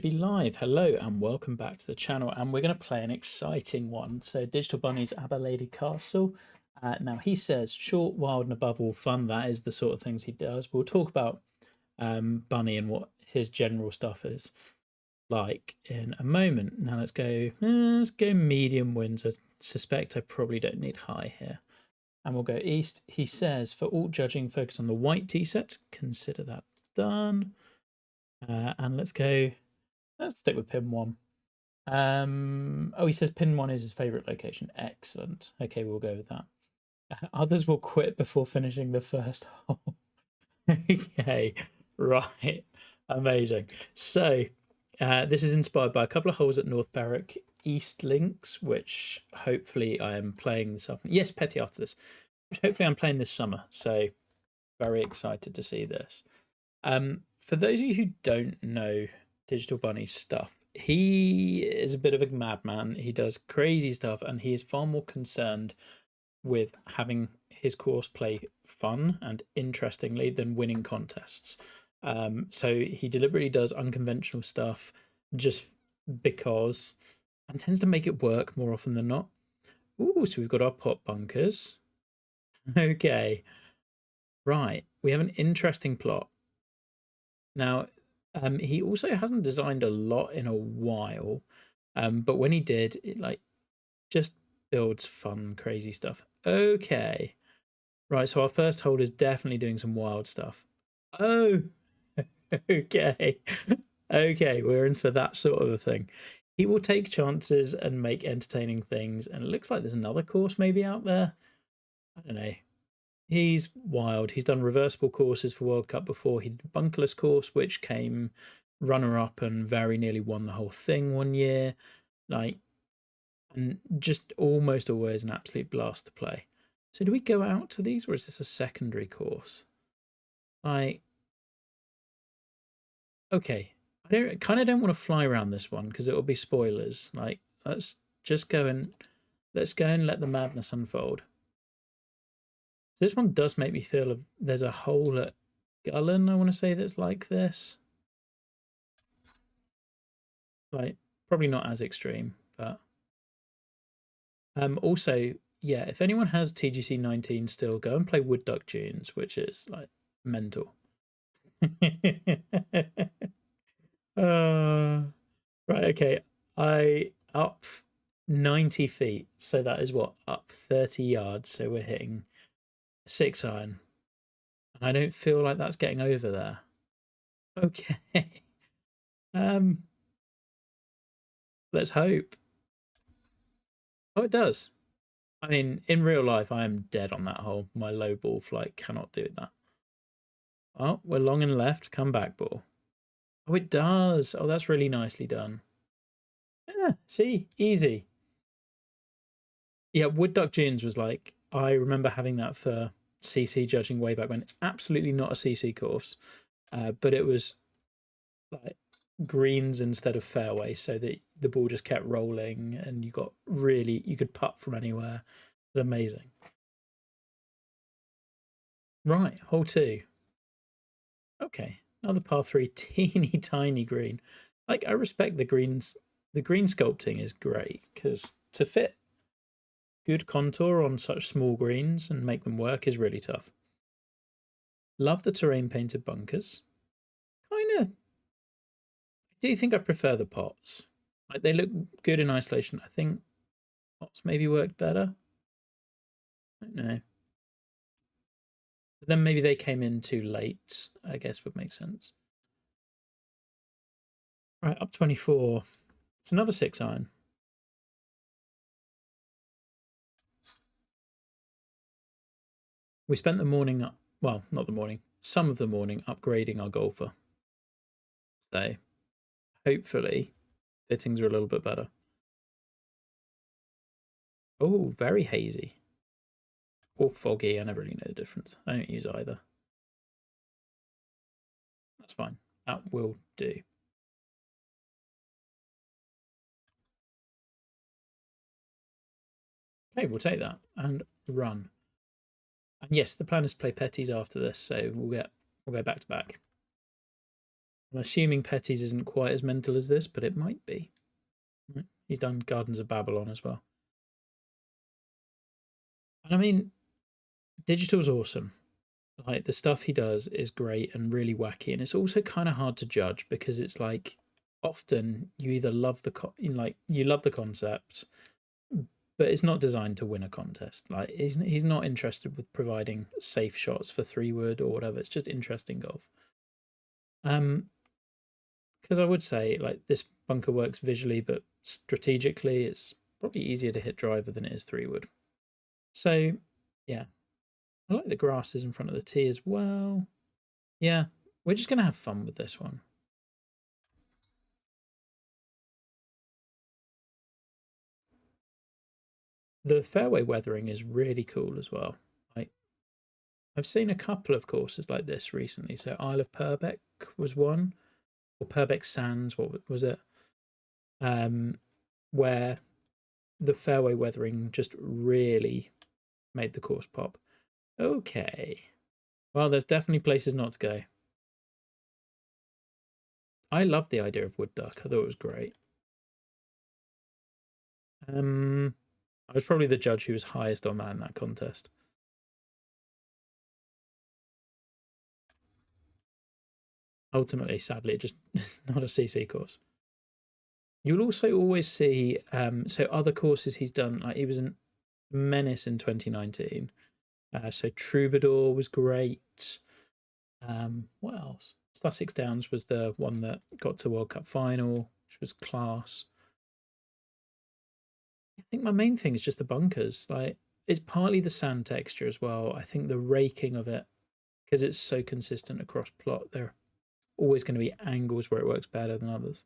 Maybe Live. Hello and welcome back to the channel, and we're going to play an exciting one. So Digital Bunny's Aberlady Castle. Now he says short, wild and above all fun. That is the sort of things he does. We'll talk about Bunny and what his general stuff is like in a moment. Now let's go medium winds. I suspect I probably don't need high here. And we'll go east. He says for alt judging, focus on the white tea set. Consider that done. And let's stick with pin 1. Oh, he says pin 1 is his favourite location. Excellent. Okay, we'll go with that. Others will quit before finishing the first hole. Okay, right. Amazing. So, this is inspired by a couple of holes at North Berwick East Links, which hopefully I am playing this afternoon. Yes, Petty after this. Hopefully I'm playing this summer, so very excited to see this. For those of you who don't know Digital Bunny's stuff, he is a bit of a madman. He does crazy stuff, and he is far more concerned with having his course play fun and interestingly than winning contests. So he deliberately does unconventional stuff just because, and tends to make it work more often than not. Ooh, so we've got our pot bunkers. Okay. Right. We have an interesting plot. Now, he also hasn't designed a lot in a while, but when he did, it just builds fun, crazy stuff. Okay, right. So our first hole is definitely doing some wild stuff. Oh, okay, okay. We're in for that sort of a thing. He will take chances and make entertaining things, and it looks like there's another course maybe out there. I don't know. He's wild. He's done reversible courses for World Cup before. He did a bunkerless course, which came runner-up and very nearly won the whole thing one year. And just almost always an absolute blast to play. So do we go out to these, or is this a secondary course? Okay. I kind of don't want to fly around this one because it will be spoilers. Let's go and let the madness unfold. So this one does make me feel there's a hole at Gullen, I want to say, that's like this. Probably not as extreme, but also, yeah, if anyone has TGC 19 still, go and play Wood Duck Dunes, which is mental. Right, okay. I up 90 feet, so that is what, up 30 yards, so we're hitting 6 iron. And I don't feel like that's getting over there. Okay. Let's hope. Oh, it does. I mean, in real life, I am dead on that hole. My low ball flight cannot do that. Oh, we're long and left. Come back, ball. Oh, it does. Oh, that's really nicely done. Yeah, see? Easy. Yeah, Wood Duck Dunes was I remember having that for CC judging way back when. It's absolutely not a CC course, but it was greens instead of fairway, so that the ball just kept rolling and you could putt from anywhere. It was amazing. Right, hole 2. Okay, another par 3, teeny tiny green. I respect the greens. The green sculpting is great because to fit good contour on such small greens and make them work is really tough. Love the terrain painted bunkers. I do think I prefer the pots. They look good in isolation. I think pots maybe worked better. I don't know. But then maybe they came in too late, I guess would make sense. Right, up 24. It's another 6 iron. We spent the morning, well, not the morning, some of the morning upgrading our golfer. So hopefully fittings are a little bit better. Oh, very hazy. Or foggy, I never really know the difference. I don't use either. That's fine. That will do. Okay, we'll take that and run. And yes, the plan is to play petties after this, so we'll go back to back. I'm assuming Petty's isn't quite as mental as this, but it might be. He's done Gardens of Babylon as well. And I mean, Digital's awesome. Like the stuff he does is great and really wacky, and it's also kind of hard to judge because it's like often you either love you love the concept, but it's not designed to win a contest. Like he's not interested with providing safe shots for 3-wood or whatever. It's just interesting golf. Because I would say like this bunker works visually, but strategically, it's probably easier to hit driver than it is 3-wood. So yeah, I like the grasses in front of the tee as well. Yeah, we're just gonna have fun with this one. The fairway weathering is really cool as well. Like I've seen a couple of courses like this recently. So Isle of Purbeck was one, or Purbeck Sands. What was it? Where the fairway weathering just really made the course pop. Okay, well, there's definitely places not to go. I loved the idea of wood duck. I thought it was great. I was probably the judge who was highest on that in that contest. Ultimately, sadly, it just is not a CC course. You'll also always see so other courses he's done. Like he was a menace in 2019. So Troubadour was great. What else? Sussex Downs was the one that got to World Cup final, which was class. I think my main thing is just the bunkers. Like it's partly the sand texture as well. I think the raking of it, because it's so consistent across plot, there are always going to be angles where it works better than others.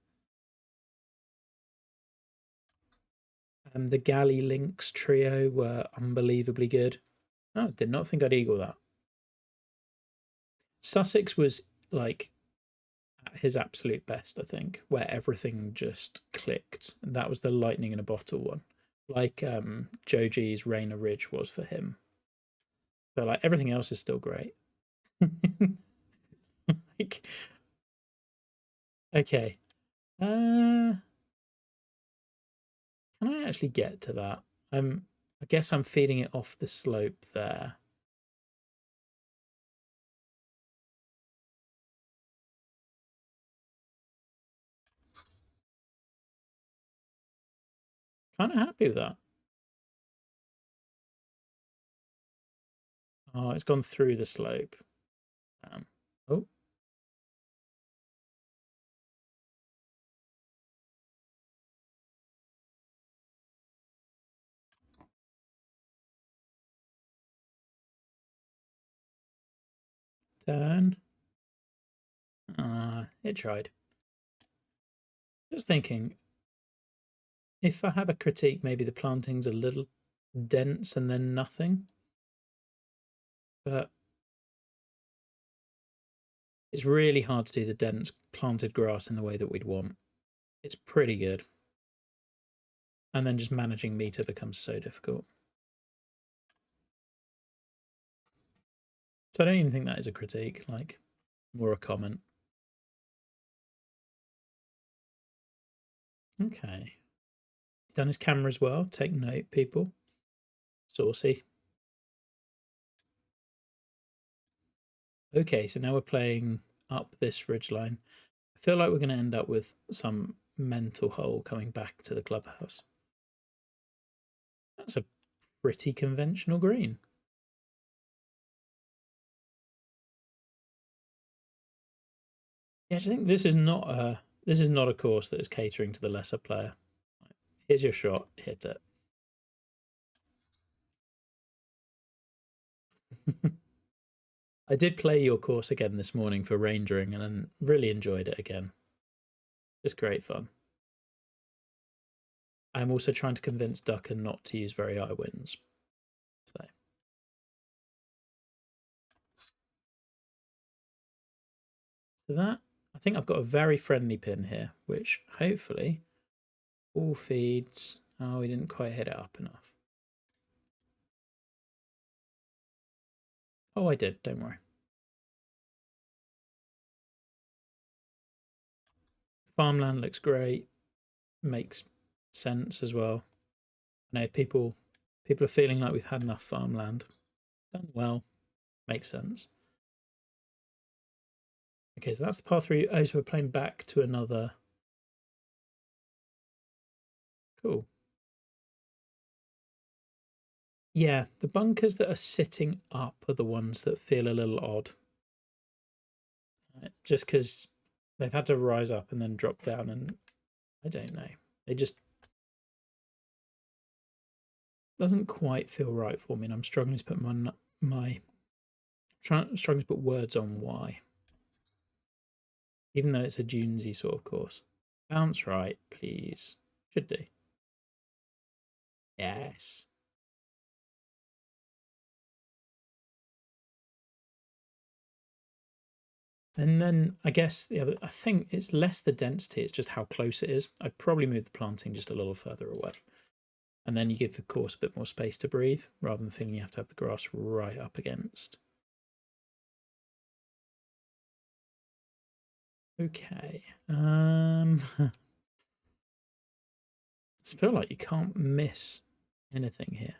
The Galley Links trio were unbelievably good. Oh, did not think I'd eagle that. Sussex was like at his absolute best, I think, where everything just clicked. And that was the lightning in a bottle one. Like Joe G's Rainer Ridge was for him. But like everything else is still great. Like, okay. Can I actually get to that? I guess I'm feeding it off the slope there. Kind of happy with that. Oh, it's gone through the slope. Oh, turn. It tried. Just thinking, if I have a critique, maybe the planting's a little dense and then nothing. But it's really hard to do the dense planted grass in the way that we'd want. It's pretty good. And then just managing meter becomes so difficult. So I don't even think that is a critique, like more a comment. Okay. He's done his camera as well. Take note, people. Saucy. Okay, so now we're playing up this ridgeline. I feel like we're going to end up with some mental hole coming back to the clubhouse. That's a pretty conventional green. Yeah, I think this is not a course that is catering to the lesser player. Here's your shot, hit it. I did play your course again this morning for rangering and I really enjoyed it again. Just great fun. I'm also trying to convince Ducker not to use very high winds. So that, I think I've got a very friendly pin here, which hopefully all feeds. Oh, we didn't quite hit it up enough. Oh, I did, don't worry. Farmland looks great. Makes sense as well. I know people are feeling like we've had enough farmland. Done well. Makes sense. Okay, so that's the path through. Oh, so we're playing back to another. Cool. Yeah, the bunkers that are sitting up are the ones that feel a little odd. Just because they've had to rise up and then drop down, and I don't know. It just doesn't quite feel right for me, and I'm struggling to put struggling to put words on why. Even though it's a dunesy sort of course. Bounce right, please. Should do. Yes. And then I guess I think it's less the density, it's just how close it is. I'd probably move the planting just a little further away. And then you give the course a bit more space to breathe rather than feeling you have to have the grass right up against. Okay. I feel like you can't miss anything here.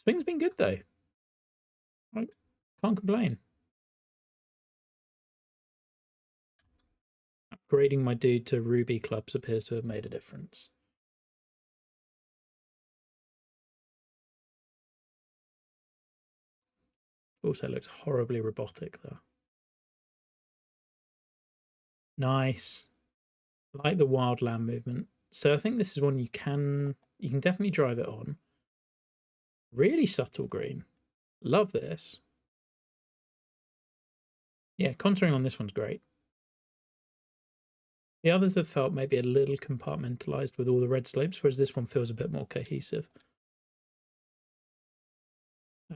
Swing's been good though. I can't complain. Upgrading my dude to ruby clubs appears to have made a difference. Also looks horribly robotic though. Nice. Like the wild land movement. So I think this is one you can definitely drive it on. Really subtle green. Love this. Yeah, contouring on this one's great. The others have felt maybe a little compartmentalized with all the red slopes, whereas this one feels a bit more cohesive.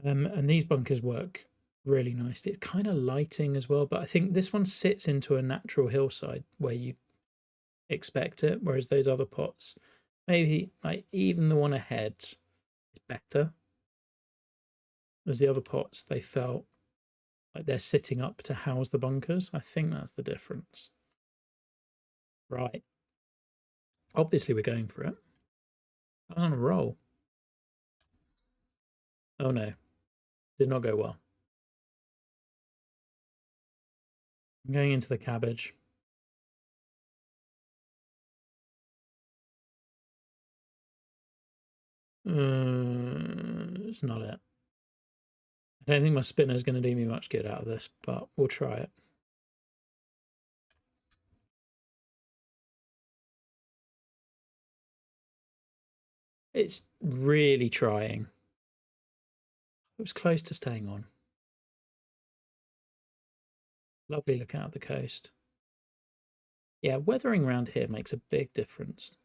And these bunkers work really nicely. It's kind of lighting as well, but I think this one sits into a natural hillside where you expect it, whereas those other pots, maybe like even the one ahead is better. Whereas the other pots, they felt like they're sitting up to house the bunkers. I think that's the difference. Right. Obviously, we're going for it. I was on a roll. Oh no, did not go well. I'm going into the cabbage. It's not it. I don't think my spinner is going to do me much good out of this, but we'll try it. It's really trying. It was close to staying on. Lovely look out at the coast. Yeah, weathering around here makes a big difference.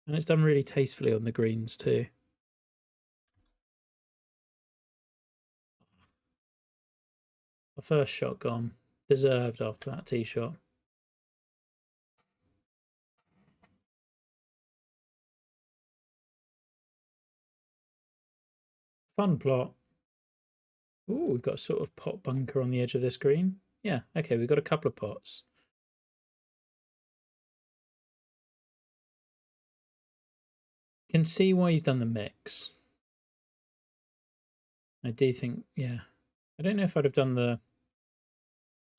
And it's done really tastefully on the greens too. The first shot gone. Deserved after that tee shot. Fun plot. Ooh, we've got a sort of pot bunker on the edge of this green. Yeah, okay, we've got a couple of pots. Can see why you've done the mix. I do think, yeah. I don't know if I'd have done the...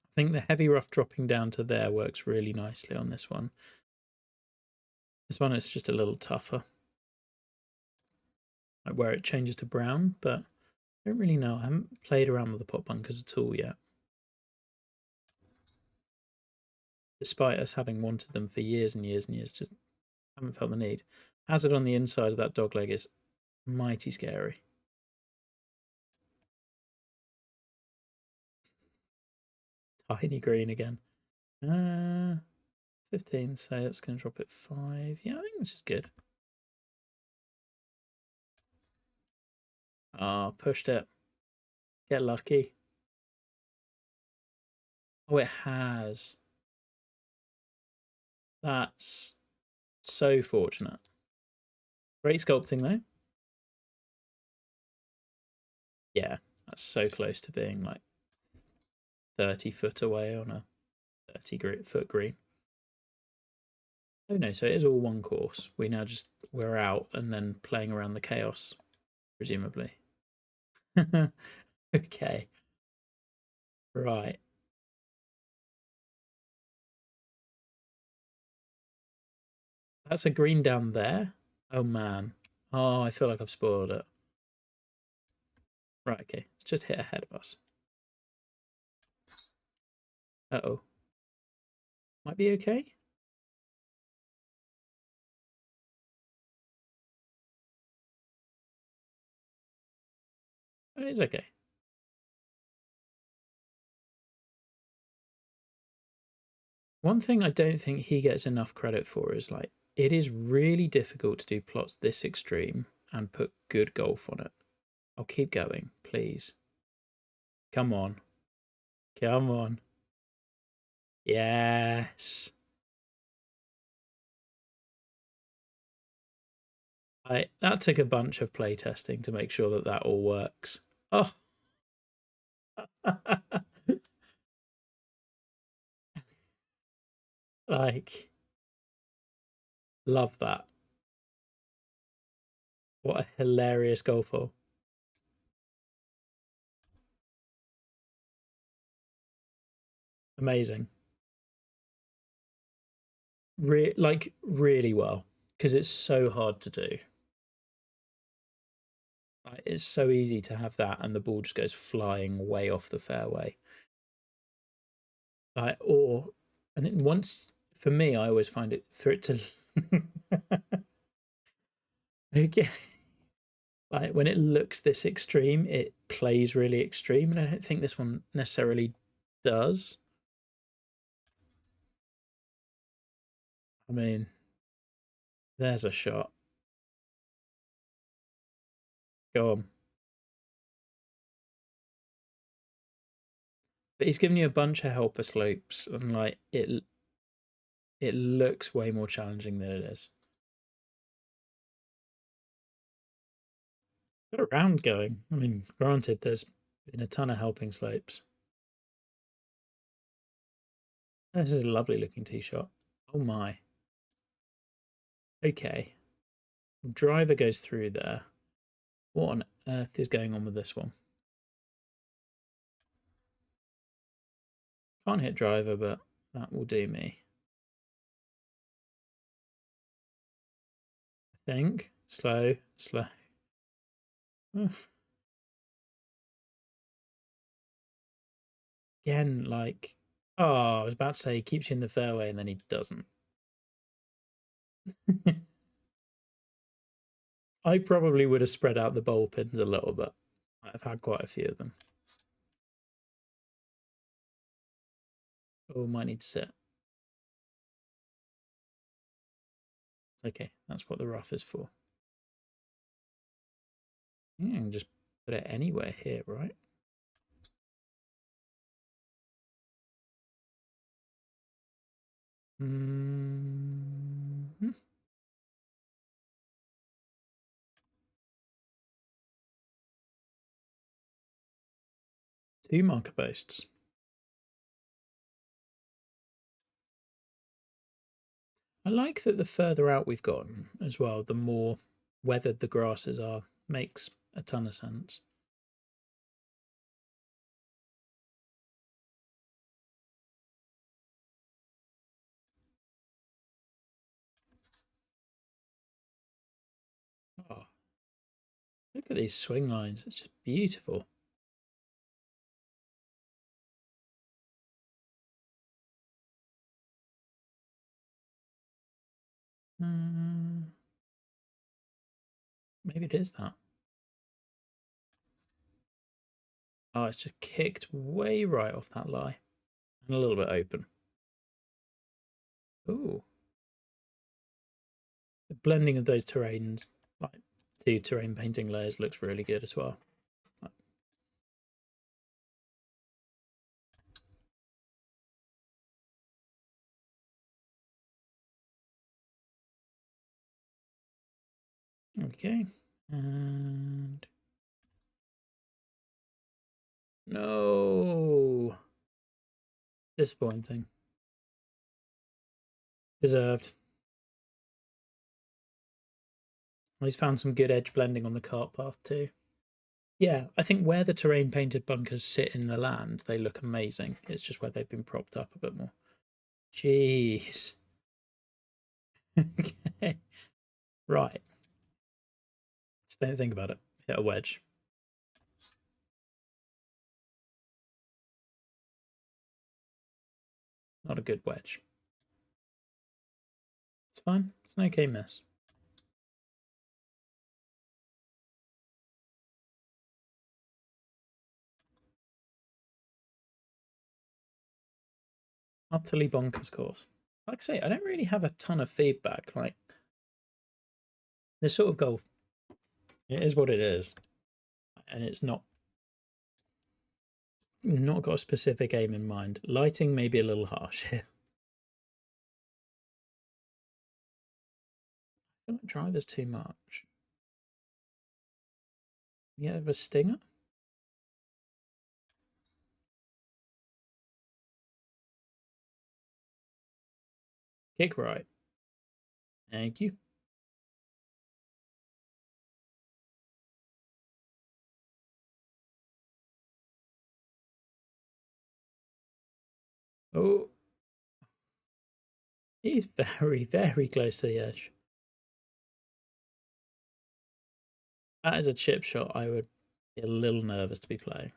I think the heavy rough dropping down to there works really nicely on this one. This one is just a little tougher. Like where it changes to brown, but I don't really know. I haven't played around with the pot bunkers at all yet. Despite us having wanted them for years and years and years, just haven't felt the need. Hazard on the inside of that dog leg is mighty scary. Tiny green again. 15, so that's going to drop it 5. Yeah, I think this is good. Ah, pushed it. Get lucky. Oh, it has. That's So fortunate. Great sculpting though. Yeah, that's so close to being like 30 foot away on a 30-foot green. Oh no, so it is all one course. We're out and then playing around the chaos, presumably. Okay. Right. That's a green down there. Oh man. Oh, I feel like I've spoiled it. Right, okay. It's just hit ahead of us. Uh-oh. Might be okay. Oh, it's okay. One thing I don't think he gets enough credit for is like it is really difficult to do plots this extreme and put good golf on it. I'll keep going, please. Come on. Come on. Yes. That took a bunch of playtesting to make sure that that all works. Oh. Like, love that. What a hilarious golf hole. Amazing. Like really well because it's so hard to do. Like, it's so easy to have that and the ball just goes flying way off the fairway. Like, or and it, once for me, I always find it for it to okay, like when it looks this extreme, it plays really extreme, and I don't think this one necessarily does. I mean, there's a shot. Go on. But he's given you a bunch of helper slopes, and like it looks way more challenging than it is. Got a round going. I mean, granted, there's been a ton of helping slopes. This is a lovely looking tee shot. Oh my. Okay. Driver goes through there. What on earth is going on with this one? Can't hit driver, but that will do me. I think. Slow, slow. Again, like, oh, I was about to say he keeps you in the fairway and then he doesn't. I probably would have spread out the bowl pins a little bit. I've had quite a few of them. Oh, might need to sit. Okay, that's what the rough is for. Yeah, just put it anywhere here, right? Mm-hmm. Two marker posts. I like that the further out we've gotten as well, the more weathered the grasses are. Makes a ton of sense. Oh, look at these swing lines. It's just beautiful. Mm, maybe it is that. Oh, it's just kicked way right off that lie. And a little bit open. Ooh. The blending of those terrains, like two terrain painting layers, looks really good as well. Okay. And no. Disappointing. Deserved. He's found some good edge blending on the cart path too. Yeah, I think where the terrain painted bunkers sit in the land, they look amazing. It's just where they've been propped up a bit more. Jeez. Okay. Right. Just don't think about it. Hit a wedge. Not a good wedge. It's fine. It's an okay miss. Utterly bonkers course. Like I say, I don't really have a ton of feedback. Like, this sort of golf, it is what it is. And it's not got a specific aim in mind. Lighting may be a little harsh here. I feel like driver's too much. You have a stinger? Kick right. Thank you. Oh, he's very, very close to the edge. That is a chip shot I would be a little nervous to be playing.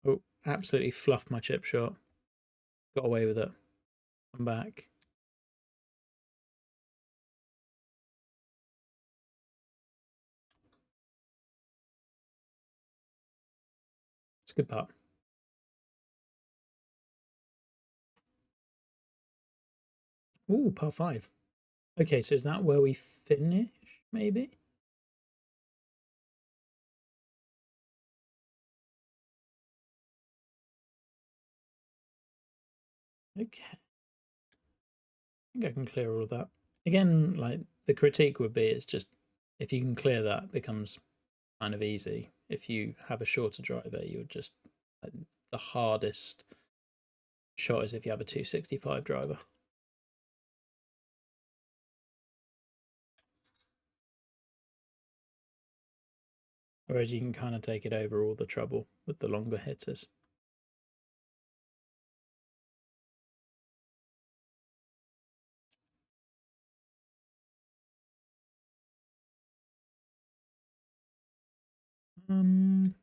Oh, absolutely fluffed my chip shot. Got away with it. I'm back. It's a good putt. Ooh, par 5. Okay, so is that where we finish, maybe? Okay. I think I can clear all of that. Again, like, the critique would be it's just if you can clear that, it becomes kind of easy. If you have a shorter driver, you're just like, the hardest shot is if you have a 265 driver. Whereas you can kind of take it over all the trouble with the longer hitters. Um,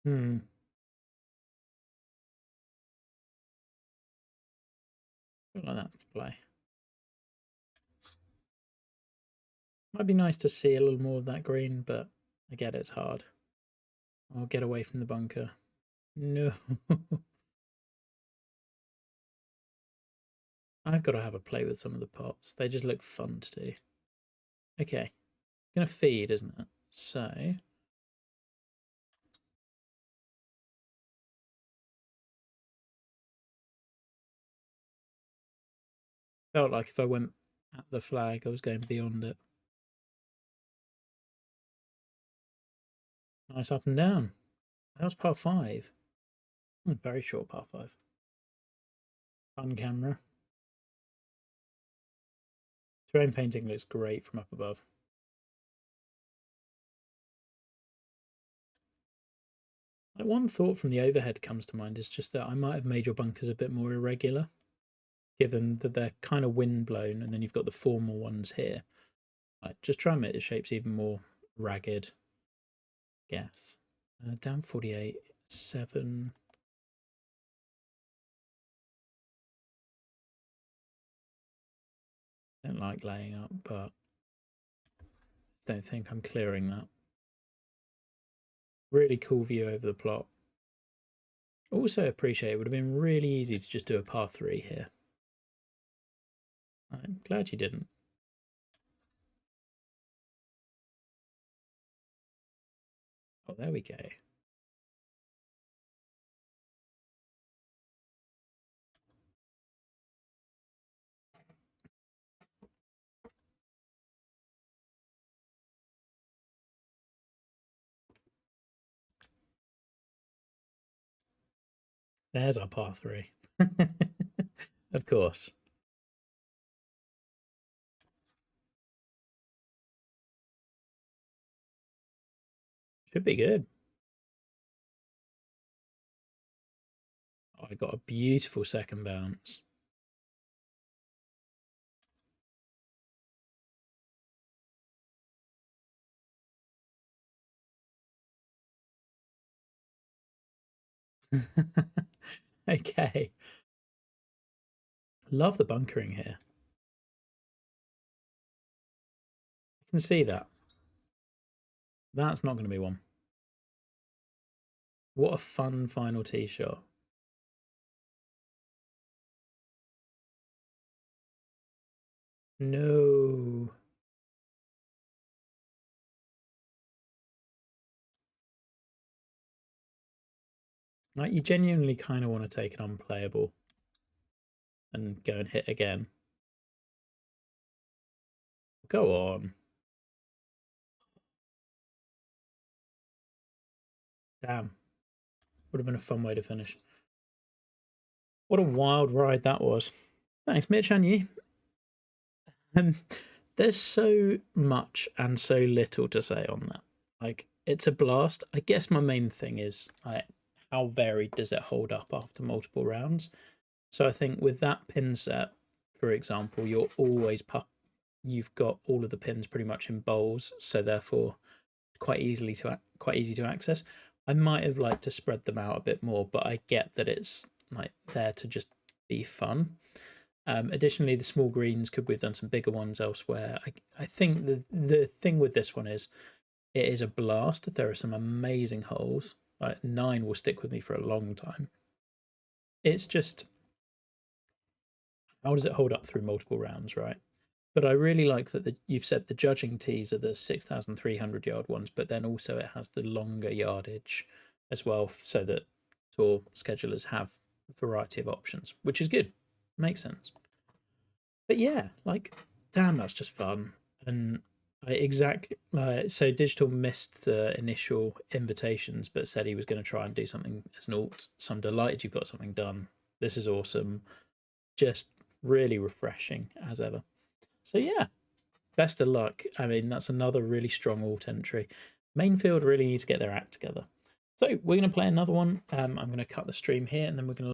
hmm. Feel like that's the play. Might be nice to see a little more of that green, but I get it's hard. I'll get away from the bunker. No. I've got to have a play with some of the pots. They just look fun to do. Okay. Gonna feed, isn't it? So felt like if I went at the flag, I was going beyond it. Nice up and down. That was par 5. Very short par 5. Fun camera. Terrain painting looks great from up above. Like, one thought from the overhead comes to mind is just that I might have made your bunkers a bit more irregular, given that they're kind of wind blown, and then you've got the formal ones here. Like, just try and make the shapes even more ragged. Guess. Down 48, 7. Don't like laying up, but don't think I'm clearing that. Really cool view over the plot. Also appreciate it would have been really easy to just do a par 3 here. I'm glad you didn't. Oh, there we go. There's our par 3. Of course. Should be good. Oh, I got a beautiful second bounce. Okay. Love the bunkering here. You can see that. That's not going to be one. What a fun final tee shot. No. Like, you genuinely kind of want to take an unplayable and go and hit again. Go on. Damn. Would have been a fun way to finish. What a wild ride that was. Thanks, Mitch, and you. There's so much and so little to say on that. Like, it's a blast. I guess my main thing is, like, how varied does it hold up after multiple rounds? So I think with that pin set, for example, you've got all of the pins pretty much in bowls, so therefore quite easy to access. I might have liked to spread them out a bit more, but I get that it's like there to just be fun. Additionally, the small greens, could we've done some bigger ones elsewhere. I think the thing with this one is it is a blast. There are some amazing holes. Like 9 will stick with me for a long time. It's just, how does it hold up through multiple rounds, right? But I really like that you've said the judging tees are the 6,300 yard ones, but then also it has the longer yardage as well, so that tour schedulers have a variety of options, which is good. Makes sense. But yeah, like, damn, that's just fun. And so Digital missed the initial invitations, but said he was going to try and do something as an alt. So I'm delighted you've got something done. This is awesome. Just really refreshing as ever. So yeah, best of luck. I mean, that's another really strong alt entry. Mainfield really need to get their act together. So we're going to play another one. I'm going to cut the stream here, and then we're going to